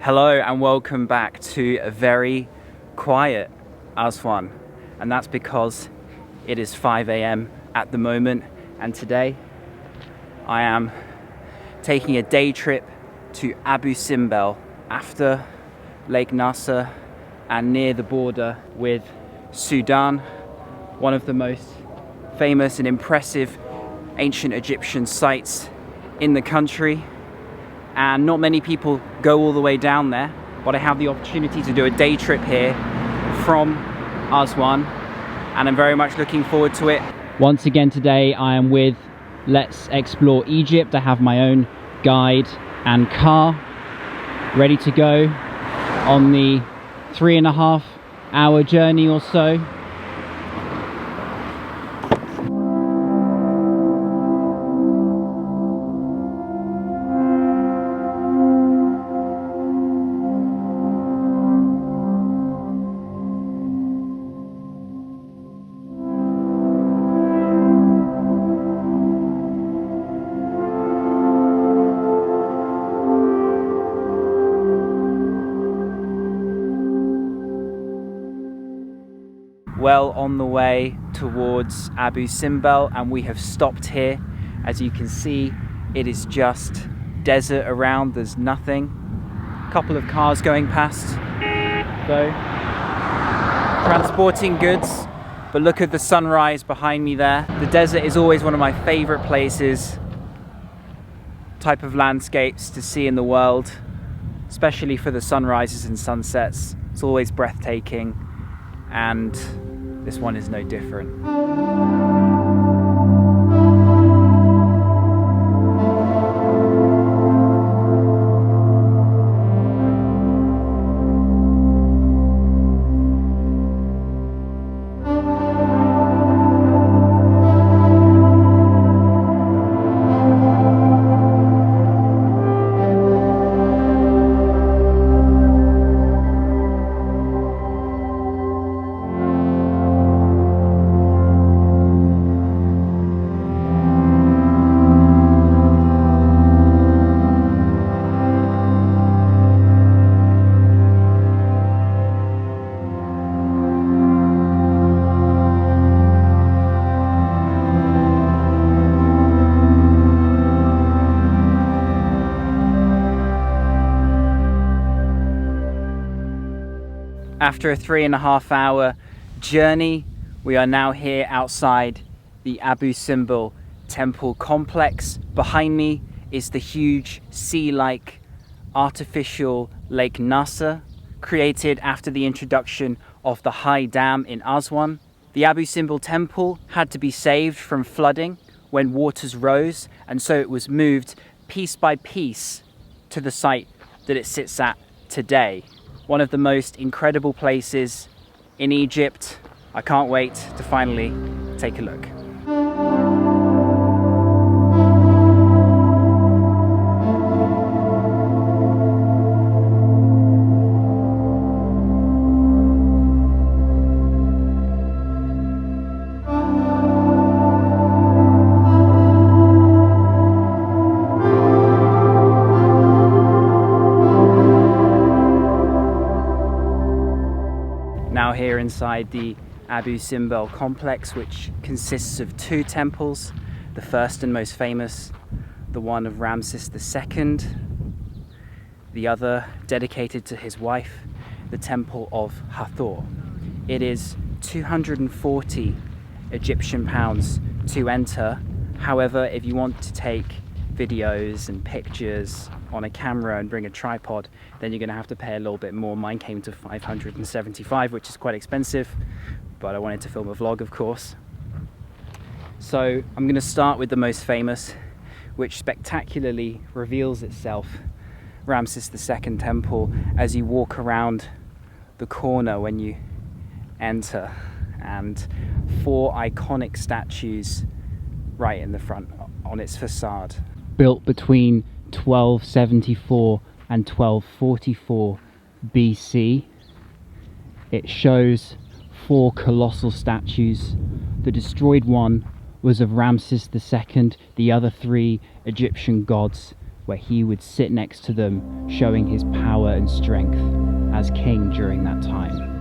Hello and welcome back to a very quiet Aswan, and that's because it is 5 a.m. at the moment, and today I am taking a day trip to Abu Simbel after Lake Nasser and near the border with Sudan, one of the most famous and impressive ancient Egyptian sites in the country. And not many people go all the way down there, but I have the opportunity to do a day trip here from Aswan, and I'm very much looking forward to it. Once again today I am with Let's Explore Egypt. I have my own guide and car ready to go on the 3.5 hour journey or so. Well on the way towards Abu Simbel, and we have stopped here. As you can see, it is just desert around, there's nothing. A couple of cars going past though, transporting goods, but look at the sunrise behind me there. The desert is always one of my favorite places, type of landscapes to see in the world, especially for the sunrises and sunsets. It's always breathtaking, and this one is no different. After a 3.5 hour journey, we are now here outside the Abu Simbel temple complex. Behind me is the huge sea-like artificial Lake Nasser, created after the introduction of the high dam in Aswan. The Abu Simbel temple had to be saved from flooding when waters rose, and so it was moved piece by piece to the site that it sits at today. One of the most incredible places in Egypt. I can't wait to finally take a look. Now here inside the Abu Simbel complex, which consists of 2 temples. The first and most famous, the one of Ramses II. The other dedicated to his wife, the temple of HATHOR. It is 240 Egyptian pounds to enter. However, if you want to take videos and pictures on a camera and bring a tripod, then you're going to have to pay a little bit more. Mine came to 575, which is quite expensive, but I wanted to film a vlog, of course. So I'm going to start with the most famous, which spectacularly reveals itself, Ramses II temple, as you walk around the corner when you enter, and 4 iconic statues right in the front on its facade. Built between 1274 and 1244 BC. It shows 4 colossal statues. The destroyed one was of Ramses II, the other 3 Egyptian gods where he would sit next to them, showing his power and strength as king during that time.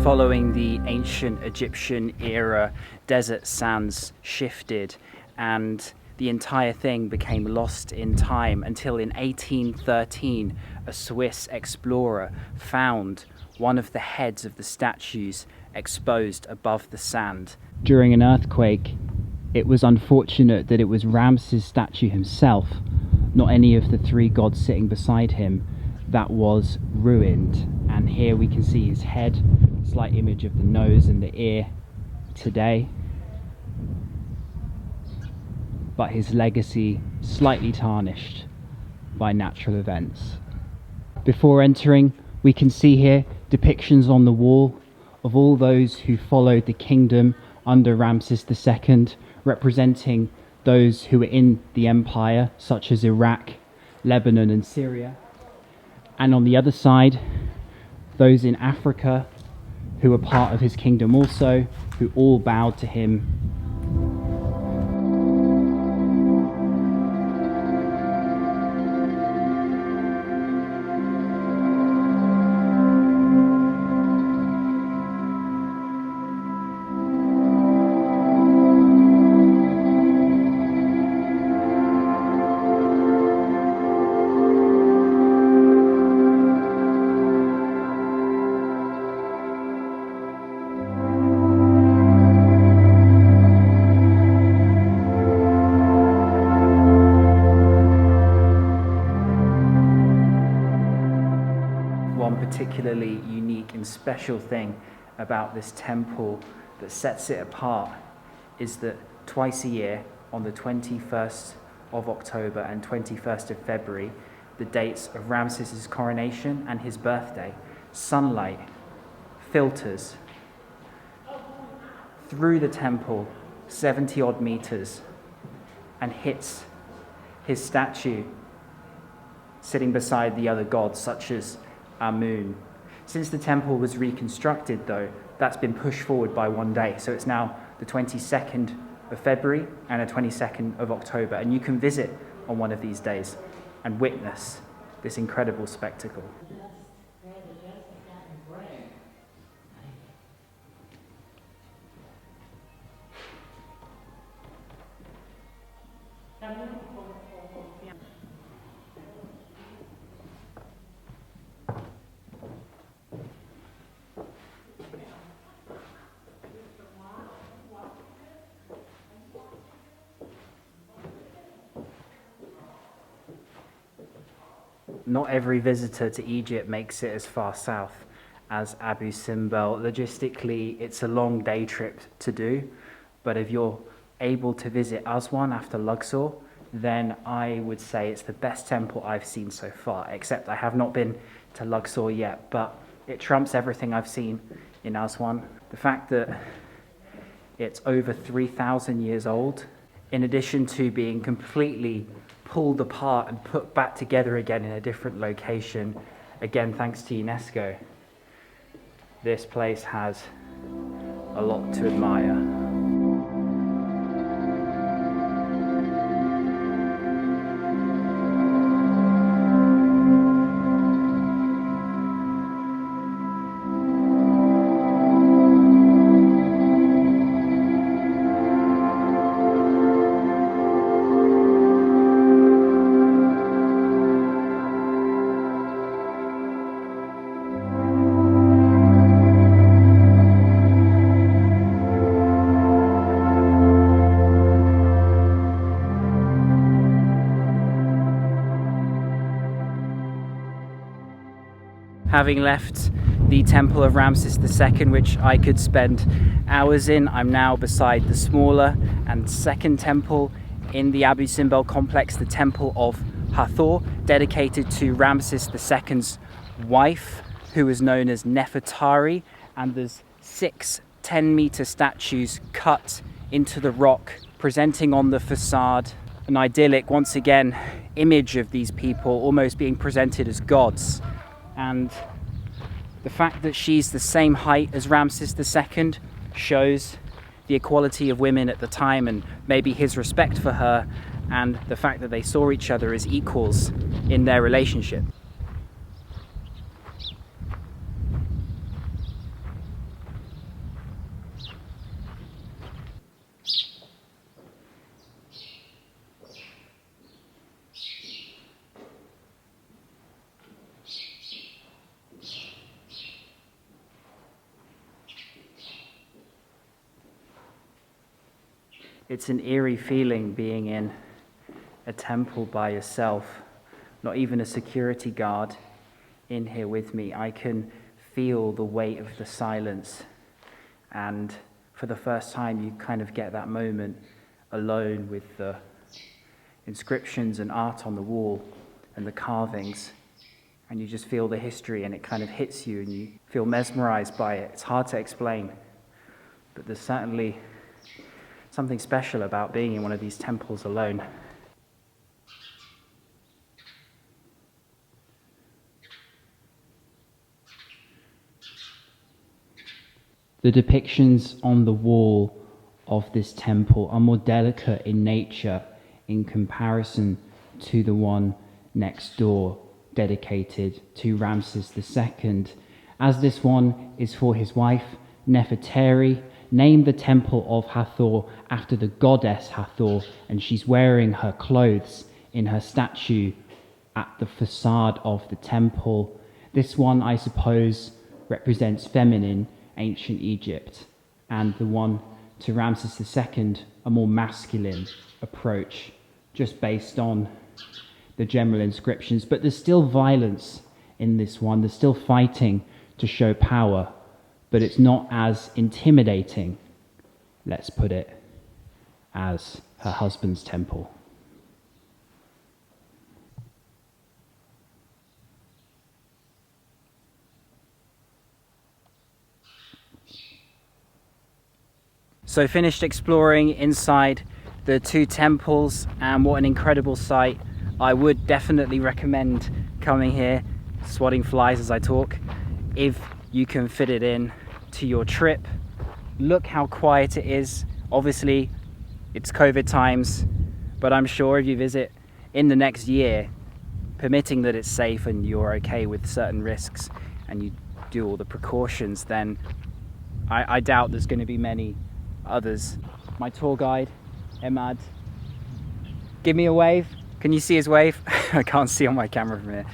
Following the ancient Egyptian era, desert sands shifted and the entire thing became lost in time until in 1813 a Swiss explorer found one of the heads of the statues exposed above the sand. During an earthquake, it was unfortunate that it was Ramses' statue himself, not any of the three gods sitting beside him, that was ruined. And here we can see his head, slight image of the nose and the ear today, but his legacy slightly tarnished by natural events. Before entering, we can see here depictions on the wall of all those who followed the kingdom under Ramses II, representing those who were in the empire, such as Iraq, Lebanon and Syria. And on the other side, those in Africa who were part of his kingdom also, who all bowed to him. One particularly unique and special thing about this temple that sets it apart is that twice a year, on the 21st of October and 21st of February, the dates of Ramses' coronation and his birthday, sunlight filters through the temple 70 odd meters and hits his statue sitting beside the other gods such as Amun. Since the temple was reconstructed though, that's been pushed forward by one day, so it's now the 22nd of February and the 22nd of October, and you can visit on one of these days and witness this incredible spectacle. Not every visitor to Egypt makes it as far south as Abu Simbel. Logistically, it's a long day trip to do, but if you're able to visit Aswan after Luxor, then I would say it's the best temple I've seen so far, except I have not been to Luxor yet, but it trumps everything I've seen in Aswan. The fact that it's over 3,000 years old, in addition to being completely pulled apart and put back together again in a different location, again thanks to UNESCO, this place has a lot to admire. Having left the temple of Ramses II, which I could spend hours in. I'm now beside the smaller and second temple in the Abu Simbel complex, the temple of HATHOR, dedicated to Ramses II's wife, who is known as Nefertari, and there's 6 10-meter statues cut into the rock, presenting on the facade an idyllic, once again, image of these people almost being presented as gods. And the fact that she's the same height as Ramses II shows the equality of women at the time, and maybe his respect for her, and the fact that they saw each other as equals in their relationship. It's an eerie feeling being in a temple by yourself, not even a security guard in here with me. I can feel the weight of the silence, and for the first time you kind of get that moment alone with the inscriptions and art on the wall and the carvings, and you just feel the history, and it kind of hits you and you feel mesmerized by it. It's hard to explain, but there's certainly something special about being in one of these temples alone. The depictions on the wall of this temple are more delicate in nature in comparison to the one next door, dedicated to Ramses II, as this one is for his wife Nefertari, named the temple of Hathor after the goddess Hathor, and she's wearing her clothes in her statue at the facade of the temple. This one, I suppose, represents feminine ancient Egypt, and the one to Ramses II, a more masculine approach, just based on the general inscriptions. But there's still violence in this one. There's still fighting to show power, but it's not as intimidating, let's put it, as her husband's temple. So finished exploring inside the 2 temples, and what an incredible sight. I would definitely recommend coming here, swatting flies as I talk, if you can fit it in to your trip. Look how quiet it is. Obviously it's COVID times, but I'm sure if you visit in the next year, permitting that it's safe and you're okay with certain risks and you do all the precautions, then I doubt there's going to be many others. My tour guide, Emad, give me a wave. Can you see his wave? I can't see on my camera from here.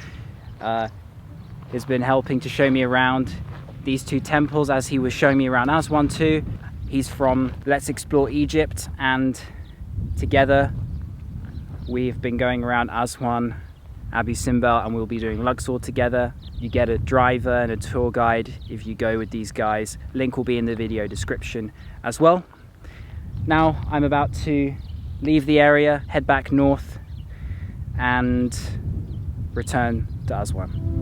Has been helping to show me around these 2 temples, as he was showing me around Aswan too. He's from Let's Explore Egypt, and together we've been going around Aswan, Abu Simbel, and we'll be doing Luxor together. You get a driver and a tour guide if you go with these guys. Link will be in the video description as well. Now I'm about to leave the area, head back north, and return to Aswan.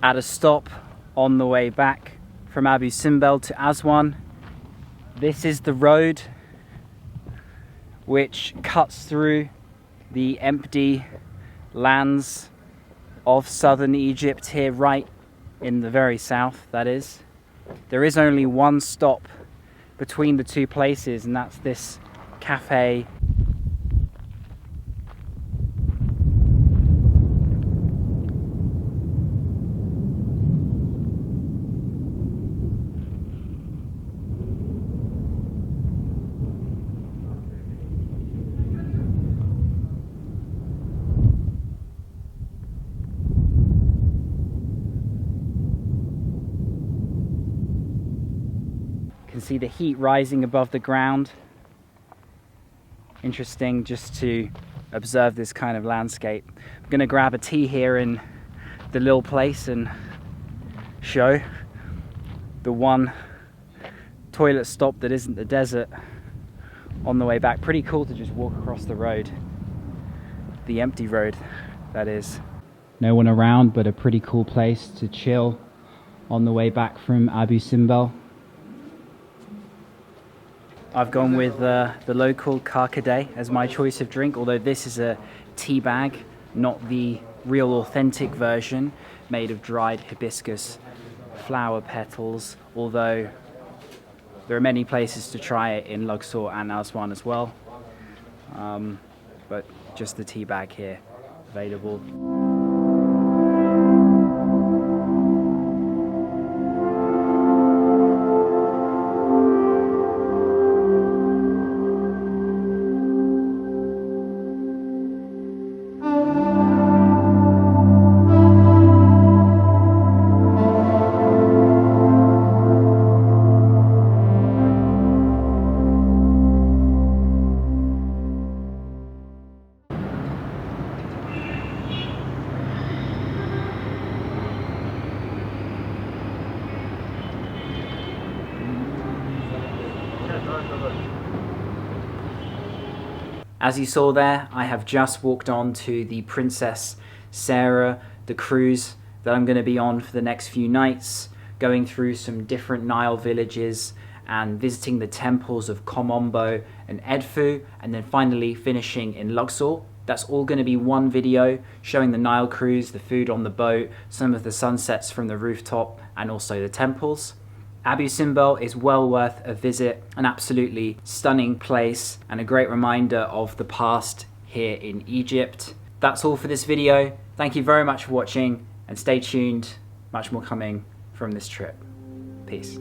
At a stop on the way back from Abu Simbel to Aswan, this is the road which cuts through the empty lands of southern Egypt here, right in the very south, that is. There is only one stop between the 2 places, and that's this cafe. You can see the heat rising above the ground. Interesting just to observe this kind of landscape. I'm gonna grab a tea here in the little place and show the one toilet stop that isn't the desert on the way back. Pretty cool to just walk across the road, the empty road that is. No one around, but a pretty cool place to chill on the way back from Abu Simbel. I've gone with the local KARKADE as my choice of drink, although this is a tea bag, not the real authentic version made of dried hibiscus flower petals, although there are many places to try it in Luxor and Aswan as well, but just the tea bag here available. As you saw there, I have just walked on to the Princess Sarah, the cruise that I'm going to be on for the next few nights, going through some different Nile villages and visiting the temples of Komombo and Edfu, and then finally finishing in Luxor. That's all going to be one video showing the Nile cruise, the food on the boat, some of the sunsets from the rooftop, and also the temples. Abu Simbel is well worth a visit, an absolutely stunning place and a great reminder of the past here in Egypt. That's all for this video. Thank you very much for watching and stay tuned, much more coming from this trip. Peace.